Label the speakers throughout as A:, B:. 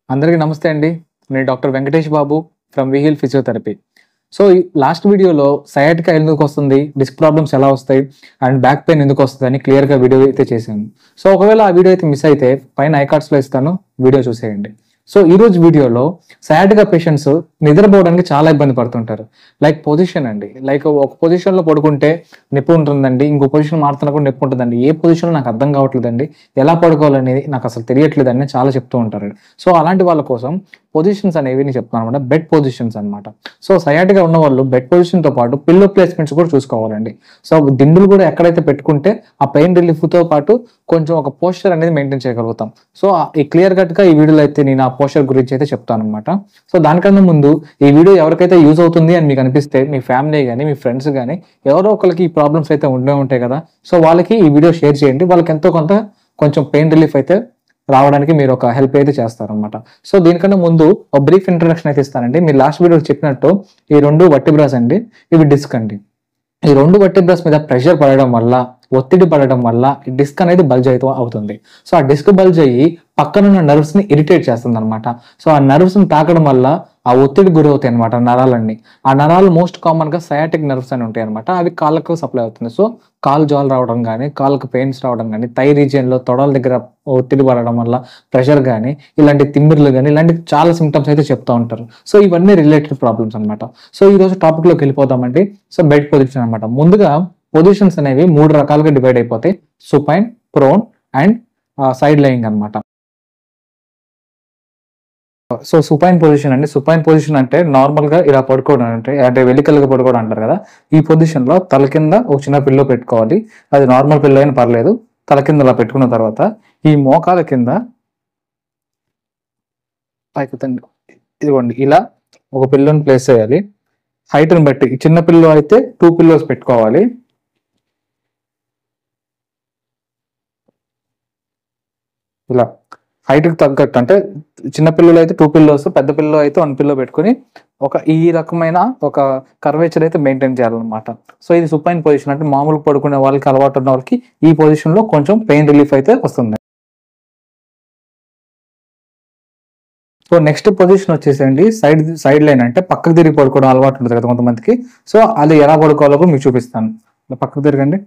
A: అందరికీ నమస్తే అండి. నేను డాక్టర్ వెంకటేష్ బాబు ఫ్రమ్ వీహిల్ ఫిజియోథెరపీ. సో, ఈ లాస్ట్ వీడియోలో సయాటికా ఎందుకు వస్తుంది, డిస్క్ ప్రాబ్లమ్స్ ఎలా వస్తాయి అండ్ బ్యాక్ పెయిన్ ఎందుకు వస్తుంది అని క్లియర్‌గా వీడియో అయితే చేశాను. సో, ఒకవేళ ఆ వీడియో అయితే మిస్ అయితే పైన ఐ కార్డ్స్‌లో ఇస్తాను, వీడియో చూసేయండి. సో, ఈరోజు వీడియోలో సయాటికా పేషెంట్స్ నిద్రపోవడానికి చాలా ఇబ్బంది పడుతుంటారు. లైక్ పొజిషన్ అండి. లైక్ ఒక పొజిషన్‌లో పడుకుంటే నొప్పి ఉంటుందండి. ఇంకో పొజిషన్ మారుతున్నా కూడా నొప్పి ఉంటుందండి. ఏ పొజిషన్‌లో నాకు అర్థం కావట్లేదండి. ఎలా పడుకోవాలనేది నాకు అసలు తెలియట్లేదని చాలా చెప్తూ ఉంటారు. సో, అలాంటి వాళ్ళ కోసం పొజిషన్స్ అనేవి నేను చెప్తాను అనమాట. బెడ్ పొజిషన్స్ అనమాట. సో, సయాటికా ఉన్నవాళ్ళు బెడ్ పొజిషన్‌తో పాటు పిల్లో ప్లేస్‌మెంట్స్ కూడా చూసుకోవాలండి. సో, దిండులు కూడా ఎక్కడైతే పెట్టుకుంటే ఆ పెయిన్ రిలీఫ్‌తో పాటు కొంచెం ఒక పోస్చర్ అనేది మెయింటైన్ చేయగలుగుతాం. సో, ఈ క్లియర్ కట్‌గా ఈ వీడియోలో అయితే నేను ఆ పోస్చర్ గురించి అయితే చెప్తాననమాట. సో, దానికన్నా ముందు ఈ వీడియో ఎవరికైతే యూజ్ అవుతుంది అని మీకు అనిపిస్తే మీ ఫ్యామిలీ గాని, మీ ఫ్రెండ్స్ గాని ఎవరో ఒకళ్ళకి ఈ ప్రాబ్లమ్స్ అయితే ఉండే ఉంటాయి కదా! సో, వాళ్ళకి ఈ వీడియో షేర్ చేయండి. వాళ్ళకి ఎంతో కొంత కొంచెం పెయిన్ రిలీఫ్ అయితే రావడానికి మీరు ఒక హెల్ప్ అయితే చేస్తారనమాట. సో, దీనికన్నా ముందు ఒక బ్రీఫ్ ఇంట్రడక్షన్ అయితే ఇస్తానండి. మీరు లాస్ట్ వీడియోలో చెప్పినట్టు ఈ 2 వర్టిబ్రాస్ అండి. ఇవి డిస్క్ అండి. ఈ 2 వర్టిబ్రాస్ మీద ప్రెషర్ పడడం వల్ల, ఒత్తిడి పడడం వల్ల ఈ డిస్క్ అనేది బల్జ్ అవుతుంది. సో, ఆ డిస్క్ బల్జ్ అయ్యి పక్కనున్న నర్వ్స్‌ని ఇరిటేట్ చేస్తుందనమాట. సో, ఆ నర్వ్స్‌ని తాకడం వల్ల ఆ ఒత్తిడి గురవుతాయి అనమాట నరాలన్నీ. ఆ నరాలు మోస్ట్ కామన్‌గా సయాటిక్ నర్వ్స్ అని ఉంటాయన్నమాట. అవి కాళ్ళకు సప్లై అవుతుంది. సో, కాలు జాలు రావడం గానీ, కాళ్ళకు పెయిన్స్ రావడం గానీ, థై రీజియన్‌లో తొడల దగ్గర ఒత్తిడి పడడం వల్ల ప్రెషర్ గానీ, ఇలాంటి తిమ్మిర్లు గానీ, ఇలాంటి చాలా సింప్టమ్స్ అయితే చెప్తా ఉంటారు. సో, ఇవన్నీ రిలేటెడ్ ప్రాబ్లమ్స్ అనమాట. సో, ఈరోజు టాపిక్‌లోకి వెళ్ళిపోదామండి. సో, బెడ్ పొజిషన్ అనమాట. ముందుగా పొజిషన్స్ అనేవి 3 రకాలుగా డివైడ్ అయిపోతాయి. Supine, prone and side lying అనమాట. సో, సుపైన్ పొజిషన్ అండి. సుపైన్ పొజిషన్ అంటే నార్మల్‌గా ఇలా పడుకోవడం అంటే వెలికలుగా పడుకోవడం అంటారు కదా! ఈ పొజిషన్‌లో తల కింద ఒక చిన్న పిల్లో పెట్టుకోవాలి. అది నార్మల్ పిల్లో అయినా పర్లేదు. తల కింద ఇలా పెట్టుకున్న తర్వాత ఈ మోకాల కింద పైకెత్తండి. ఇదిగోండి ఇలా ఒక పిల్లోని ప్లేస్ చేయాలి. హైట్‌ని బట్టి చిన్న పిల్లో అయితే 2 పిల్లోస్ పెట్టుకోవాలి. ఇలా హైట్‌కి తగ్గట్టు అంటే చిన్న పిల్లోలో అయితే 2 పిల్లోస్, పెద్ద పిల్లో అయితే 1 పిల్లో పెట్టుకొని ఈ రకమైన ఒక కర్వేచర్ అయితే మెయింటైన్ చేయాలన్నమాట. సో, ఇది సుపైన్ పొజిషన్ అంటే మామూలుగా పడుకునే వాళ్ళకి, అలవాటు ఉన్న వాళ్ళకి ఈ పొజిషన్‌లో కొంచెం పెయిన్ రిలీఫ్ అయితే వస్తుంది. సో, నెక్స్ట్ పొజిషన్ వచ్చేసండి సైడ్ లైన్ అంటే పక్కకు తిరిగి పడుకోవడం అలవాటు ఉంటుంది కదా కొంతమందికి. సో, అది ఎలా పడుకోవాలో కూడా మీకు చూపిస్తాను. ఇలా పక్కకు తిరగండి.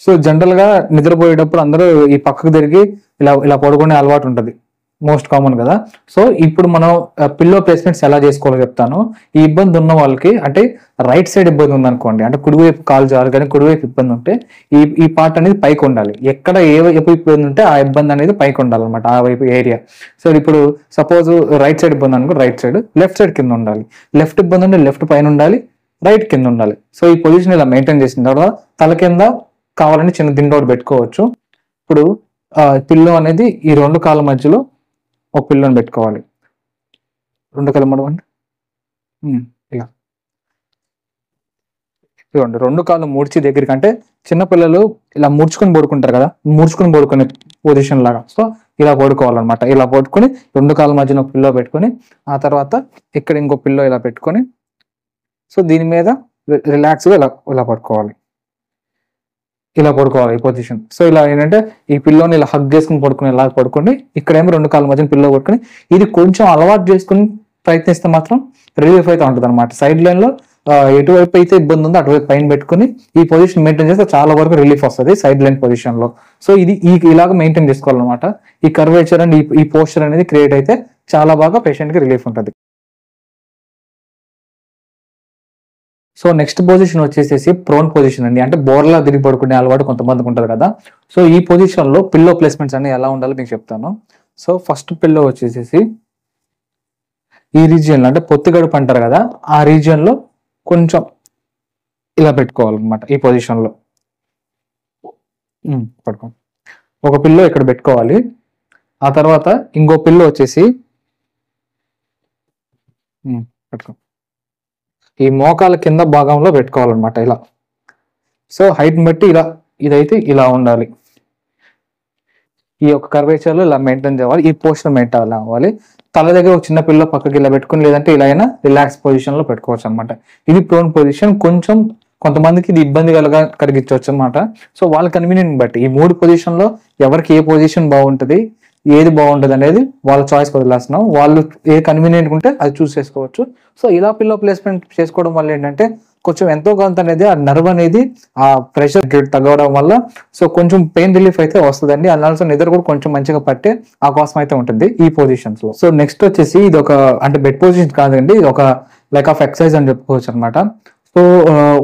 A: సో, జనరల్‌గా నిద్రపోయేటప్పుడు అందరూ ఈ పక్కకు తిరిగి ఇలా ఇలా పడుకునే అలవాటు ఉంటది. మోస్ట్ కామన్ కదా! సో, ఇప్పుడు మనం పిల్లో ప్లేస్‌మెంట్స్ ఎలా చేసుకోవాలో చెప్తాను. ఈ ఇబ్బంది ఉన్న వాళ్ళకి అంటే రైట్ సైడ్ ఇబ్బంది ఉందనుకోండి. అంటే కుడివైపు కాలు జారు గాని, కుడివైపు ఇబ్బంది ఉంటే ఈ ఈ పార్ట్ అనేది పైకి ఉండాలి. ఎక్కడ ఏ వైపు ఇబ్బంది ఉంటే ఆ ఇబ్బంది అనేది పైకి ఉండాలన్నమాట. ఆ వైపు ఏరియా. సో, ఇప్పుడు సపోజ్ రైట్ సైడ్ ఇబ్బంది అనుకో రైట్ సైడ్, లెఫ్ట్ సైడ్ కింద ఉండాలి. లెఫ్ట్ ఇబ్బంది ఉంటే లెఫ్ట్ పైన ఉండాలి. రైట్ కింద ఉండాలి. సో, ఈ పొజిషన్ ఇలా మెయింటైన్ చేసిన తర్వాత తల కింద కావాలంటే చిన్న దిండు ఒకటి పెట్టుకోవచ్చు. ఇప్పుడు పిల్లో అనేది ఈ 2 కాళ్ళ మధ్యలో ఒక పిల్లోని పెట్టుకోవాలి. 2 కాళ్ళు మడవండి. ఇలా. ఇదిగోండి 2 కాళ్ళు ముడిచి దగ్గరికి అంటే చిన్న పిల్లలు ఇలా ముడుచుకొని పడుకుంటారు కదా! ముడుచుకొని పడుకునే పొజిషన్ లాగా. సో, ఇలా పడుకోవాలన్నమాట. ఇలా పడుకొని 2 కాళ్ళ మధ్యన ఒక పిల్లో పెట్టుకొని, ఆ తర్వాత ఇక్కడ ఇంకో పిల్లో ఇలా పెట్టుకొని, సో, దీని మీద రిలాక్స్‌గా ఇలా ఇలా పడుకోవాలి. ఇలా పడుకోవాలి ఈ పొజిషన్. సో, ఇలా ఏంటంటే ఈ పిల్లోని ఇలా హగ్ చేసుకొని పడుకునేలాగా పడుకోండి. ఇక్కడేమో 2 కాళ్ళ మధ్యన పిల్లో పట్టుకొని ఇది కొంచెం అలవాటు చేసుకొని ప్రయత్నిస్తే మాత్రం రిలీఫ్ అయితే ఉంటదన్నమాట. సైడ్ లైన్‌లో ఎటువైపు అయితే ఇబ్బంది ఉందో అటువైపు పైన పెట్టుకొని ఈ పొజిషన్ మెయింటైన్ చేస్తే చాలా వరకు రిలీఫ్ వస్తది సైడ్ లైన్ పొజిషన్‌లో. సో, ఇది ఇలాగ మెయింటైన్ చేసుకోవాలన్నమాట. ఈ కర్వేచర్ అండ్ ఈ పోస్చర్ అనేది క్రియేట్ అయితే చాలా బాగా పేషెంట్‌కి రిలీఫ్ ఉంటది. సో, నెక్స్ట్ పొజిషన్ వచ్చేసేసి ప్రోన్ పొజిషన్ అండి. అంటే బోర్లా తిరిగి పడుకునే అలవాటు కొంతమందికి ఉంటది కదా! సో, ఈ పొజిషన్‌లో పిల్లో ప్లేస్‌మెంట్స్ అన్ని ఎలా ఉండాలో మీకు చెప్తాను. సో, ఫస్ట్ పిల్లో వచ్చేసేసి ఈ రీజియన్‌లో అంటే పొత్తికడుపు అంటారు కదా! ఆ రీజియన్‌లో కొంచెం ఇలా పెట్టుకోవాలన్నమాట ఈ పొజిషన్‌లో. పడుకోండి. ఒక పిల్లో ఇక్కడ పెట్టుకోవాలి. ఆ తర్వాత ఇంకో పిల్లో వచ్చేసి పట్టుకో. ఈ మోకాళ్ళ కింద భాగంలో పెట్టుకోవాలన్నమాట ఇలా. సో, హైట్‌ని బట్టి ఇదైతే ఇలా ఉండాలి. ఈ యొక్క కర్వేచర్‌లో ఇలా మెయింటైన్ చేయాలి. ఈ పోస్చర్ మెయింటైన్ అవ్వాలి. తల దగ్గర ఒక చిన్న పిల్లో పక్కకి ఇలా పెట్టుకొని లేదంటే ఇలా అయినా రిలాక్స్ పొజిషన్‌లో పెట్టుకోవచ్చన్నమాట. ఇది ప్రోన్ పొజిషన్. కొంతమందికి ఇది ఇబ్బంది కలిగించవచ్చు అన్నమాట. సో, వాళ్ళ కన్వీనియంట్ బట్టి ఈ 3 పొజిషన్‌లో ఎవరికి ఏ పొజిషన్ బాగుంటది, ఏది బాగుంటుంది అనేది వాళ్ళ చాయిస్ వదిలేస్తున్నాం. వాళ్ళు ఏ కన్వీనియంట్ ఉంటే అది చూస్ చేసుకోవచ్చు. సో ఇలా పిల్లో ప్లేస్మెంట్ చేసుకోవడం వల్ల ఏంటంటే కొంచెం ఎంతో కొంత అనేది ఆ నర్వ్ అనేది ఆ ప్రెషర్ తగ్గడం వల్ల సో కొంచెం పెయిన్ రిలీఫ్ అయితే వస్తుందండి. అండ్ ఆల్సో నిద్ర కూడా కొంచెం మంచిగా పట్టే అవకాశం అయితే ఉంటుంది ఈ పొజిషన్స్ లో. సో నెక్స్ట్ వచ్చేసి ఇది ఒక అంటే బెడ్ పొజిషన్ కాదండి, ఇది ఒక లైక్ ఆఫ్ ఎక్సర్సైజ్ అని చెప్పుకోవచ్చు అనమాట. సో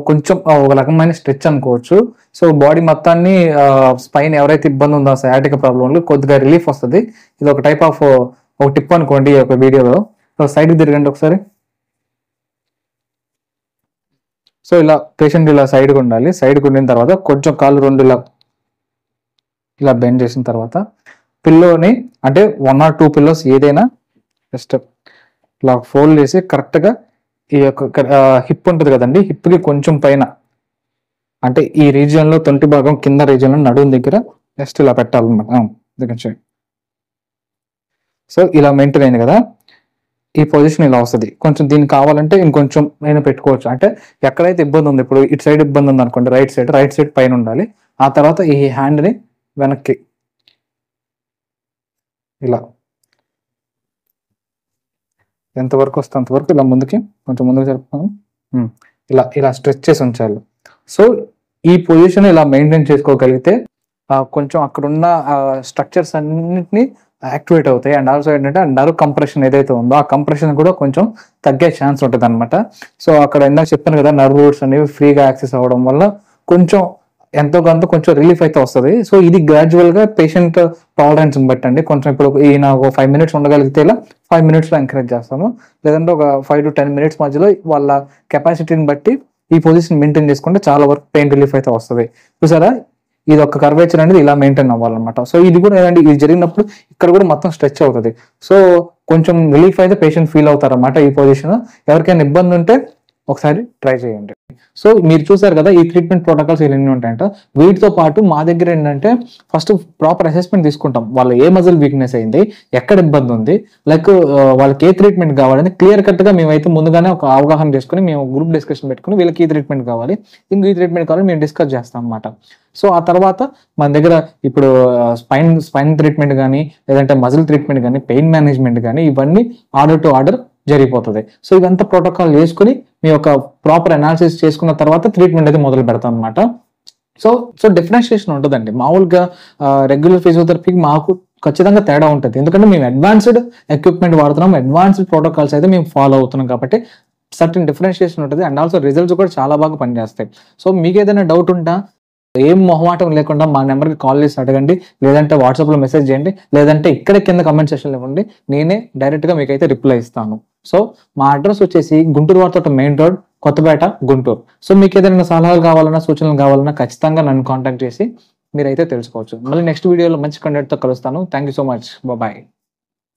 A: కొంచెం ఒక రకమైన స్ట్రెచ్ అనుకోవచ్చు. సో బాడీ మొత్తాన్ని స్పైన్ ఎవరైతే ఇబ్బంది ఉందో సయాటిక ప్రాబ్లంలో కొద్దిగా రిలీఫ్ వస్తుంది. ఇది ఒక టైప్ ఆఫ్ ఒక టిప్ అనుకోండి ఈ యొక్క వీడియోలో. సో సైడ్కి తిరగండి ఒకసారి. సో ఇలా పేషెంట్ ఇలా సైడ్కి ఉండాలి. సైడ్కి ఉండిన తర్వాత కొంచెం కాళ్ళు రెండు ఇలా బెండ్ చేసిన తర్వాత పిల్లోని అంటే 1 or 2 పిల్లోస్ ఏదైనా జస్ట్ ఇలా ఫోల్డ్ చేసి కరెక్ట్గా ఈ యొక్క హిప్ ఉంటుంది కదండి, హిప్కి కొంచెం పైన అంటే ఈ రీజియన్లో తొంటి భాగం కింద రీజియన్లో నడుము దగ్గర జస్ట్ ఇలా పెట్టాలన్నమాట. సో ఇలా మెయింటైన్ అయింది కదా, ఈ పొజిషన్ ఇలా వస్తుంది. కొంచెం దీనికి కావాలంటే ఇంకొంచెం నేను పెట్టుకోవచ్చు. అంటే ఎక్కడైతే ఇబ్బంది ఉంది, ఇప్పుడు ఇటు సైడ్ ఇబ్బంది ఉంది అనుకోండి, రైట్ సైడ్ పైన ఉండాలి. ఆ తర్వాత ఈ హ్యాండ్ని వెనక్కి ఇలా ఎంతవరకు వస్తే అంతవరకు ఇలా ముందుకి కొంచెం ముందుకు జరుపుతాను. ఇలా స్ట్రెచ్ చేసి ఉంచాలి. సో ఈ పొజిషన్ ఇలా మెయింటైన్ చేసుకోగలిగితే కొంచెం అక్కడున్న స్ట్రక్చర్స్ అన్నింటినీ యాక్టివేట్ అవుతాయి. అండ్ ఆల్సో ఏంటంటే నర్వ్ కంప్రెషన్ ఏదైతే ఉందో ఆ కంప్రెషన్ కూడా కొంచెం తగ్గే ఛాన్స్ ఉంటుంది అనమాట. సో అక్కడ ఇందాక చెప్పాను కదా, నర్వ్ రూట్స్ అనేవి ఫ్రీగా యాక్సెస్ అవ్వడం వల్ల కొంచెం ఎంతో కొంత కొంచెం రిలీఫ్ అయితే వస్తుంది. సో ఇది గ్రాడ్యువల్ గా పేషెంట్ టాలరెన్స్ బట్టండి. కొంచెం ఇప్పుడు ఈయన ఒక 5 minutes ఉండగలిగితే ఇలా 5 minutes లో ఎంకరేజ్ చేస్తాము, లేదంటే ఒక 5 to 10 minutes మధ్యలో వాళ్ళ కెపాసిటీని బట్టి ఈ పొజిషన్ మెయింటైన్ చేసుకుంటే చాలా వరకు పెయిన్ రిలీఫ్ అయితే వస్తుంది. చూసారా, ఇది ఒక కర్వేచర్ అనేది ఇలా మెయింటైన్ అవ్వాలన్నమాట. సో ఇది కూడా ఏంటంటే ఇది జరిగినప్పుడు ఇక్కడ కూడా మొత్తం స్ట్రెచ్ అవుతుంది. సో కొంచెం రిలీఫ్ అయితే పేషెంట్ ఫీల్ అవుతారు అన్నమాట ఈ పొజిషన్. ఎవరికైనా ఇబ్బంది ఉంటే ఒకసారి ట్రై చేయండి. సో మీరు చూసారు కదా ఈ ట్రీట్మెంట్ ప్రోటోకాల్స్ ఎన్ని ఉంటాయంట. వీటితో పాటు మా దగ్గర ఏంటంటే ఫస్ట్ ప్రాపర్ అసెస్మెంట్ తీసుకుంటాం. వాళ్ళ ఏ మజిల్ వీక్నెస్ అయింది, ఎక్కడ ఇబ్బంది ఉంది, లైక్ వాళ్ళకి ఏ ట్రీట్మెంట్ కావాలని క్లియర్ కట్ గా మేమైతే ముందుగానే ఒక అవగాహన చేసుకుని మేము గ్రూప్ డిస్కషన్ పెట్టుకుని వీళ్ళకి ఈ ట్రీట్మెంట్ కావాలి, ఇంక ఈ ట్రీట్మెంట్ కావాలి మేము డిస్కస్ చేస్తాం అన్నమాట. సో ఆ తర్వాత మన దగ్గర ఇప్పుడు స్పైన్ ట్రీట్మెంట్ కానీ, లేదంటే మజిల్ ట్రీట్మెంట్ కానీ, పెయిన్ మేనేజ్మెంట్ కానీ ఇవన్నీ ఆర్డర్ టు ఆర్డర్ జరిగిపోతుంది. సో ఇదంతా ప్రోటోకాల్ చేసుకుని మీ యొక్క ప్రాపర్ అనాలిసిస్ చేసుకున్న తర్వాత ట్రీట్మెంట్ అయితే మొదలు పెడతాం అనమాట. సో డిఫరెన్షియేషన్ ఉంటుందండి. మామూలుగా రెగ్యులర్ ఫిజియోథెరపీకి మాకు ఖచ్చితంగా తేడా ఉంటుంది. ఎందుకంటే మేము అడ్వాన్స్డ్ ఎక్విప్మెంట్ వాడుతున్నాం, అడ్వాన్స్డ్ ప్రోటోకాల్స్ అయితే మేము ఫాలో అవుతున్నాం కాబట్టి సర్టన్ డిఫరెన్షియేషన్ ఉంటుంది. అండ్ ఆల్సో రిజల్ట్స్ కూడా చాలా బాగా పనిచేస్తాయి. సో మీకు ఏదైనా డౌట్ ఉంటే ఏం మొహమాటం లేకుండా మా నెంబర్కి కాల్ చేసి అడగండి, లేదంటే వాట్సాప్లో మెసేజ్ చేయండి, లేదంటే ఇక్కడ కింద కమెంట్ సెక్షన్లో ఇవ్వండి, నేనే డైరెక్ట్గా మీకైతే రిప్లై ఇస్తాను. సో మా అడ్రస్ వచ్చేసి Guntur Varthota main road, Kothapeta, Guntur. So మీకు ఏదైనా సలహాలు కావాలన్నా సూచనలు కావాలన్నా ఖచ్చితంగా నన్ను కాంటాక్ట్ చేసి మీరైతే తెలుసుకోవచ్చు. మళ్ళీ నెక్స్ట్ వీడియోలో మంచి కంటెంట్తో కలుస్తాను. Thank you so much. Bye.